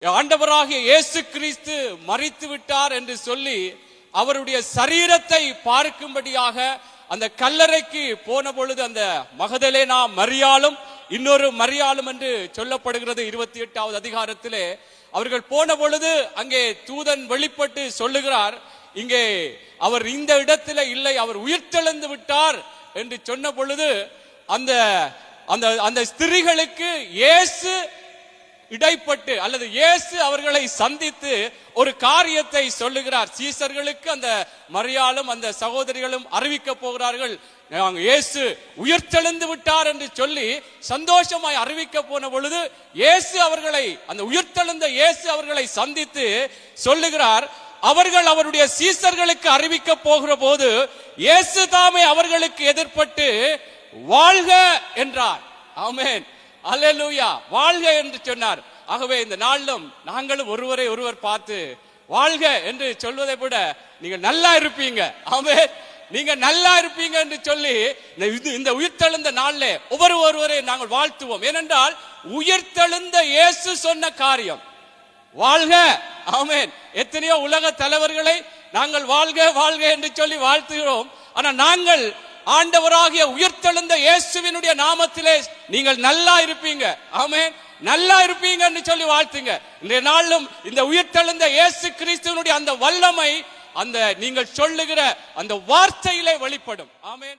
ஆண்டவராகிய இயேசு கிறிஸ்து மரித்து விட்டார் என்று சொல்லி அவருடைய சரீரத்தை பார்க்கும்படியாக அந்த கல்லறைக்கு போன பொழுது அந்த மகதலேனா மரியாளும் இன்னொரு மரியாளும் என்று சொல்லப்படுகிறது 28வது அதிகாரத்திலே அவர்கள் போன பொழுது அங்கே தூதன் வெளிப்பட்டு சொல்லுகிறார், இங்கே அவர் இந்த இடத்துல இல்லை, அவர் உயிர்த்தெழுந்து விட்டார் என்று சொன்ன பொழுது அந்த அந்த அந்த ஸ்திரீகளுக்கு இயேசு இடைப்பட்டு அல்லது இயேசு அவர்களை சந்தித்து ஒரு காரியத்தை சொல்லுகிறார். சீசர்களுக்கு அந்த மரியாளும் அந்த சகோதரிகளும் அறிவிக்க போகிறார்கள், இயேசு உயிர்த்தெழுந்து விட்டார் என்று சொல்லி சந்தோஷமாய் அறிவிக்க போன பொழுது இயேசு அவர்களை அந்த உயிர்த்தெழுந்த இயேசு அவர்களை சந்தித்து சொல்லுகிறார், அவர்கள் அவருடைய சீசர்களுக்கு அறிவிக்க போகிற போது இயேசு தாமே அவர்களுக்கு எதிர்பட்டு வாழ்க என்றார். ஆமென், அல்லேலூயா, வாழ்க என்று சொன்னார். ஆகவே இந்த நாளிலும் நாங்களும் ஒருவரை ஒருவர் பார்த்து வாழ்க என்று சொல்வதை விட நீங்க நல்லா இருப்பீங்க, ஆமென், நீங்க நல்லா இருப்பீங்க என்று சொல்லி இந்த உயிர்த்தெழுந்த நாள்ல ஒவ்வொருவரை நாங்கள் வாழ்த்துவோம். ஏனென்றால் உயிர்த்தெழுந்த இயேசு சொன்ன காரியம் வாழ்க, ஆமென். எத்தனையோ உலக தலைவர்களை நாங்கள் வாழ்க வாழ்க என்று சொல்லி வாழ்த்துகிறோம். ஆனா நாங்கள் ஆண்டவராகிய உயிர்த்தெழுந்த இயேசுவினுடைய நாமத்திலே நீங்கள் நல்லா இருப்பீங்க, ஆமென், நல்லா இருப்பீங்க என்று சொல்லி வாழ்த்துங்க. இன்றைய நாளிலும் இந்த உயிர்த்தெழுந்த இயேசு கிறிஸ்துவினுடைய அந்த வல்லமை அந்த நீங்கள் சொல்லுகிற அந்த வார்த்தையிலே வெளிப்படும். ஆமென்.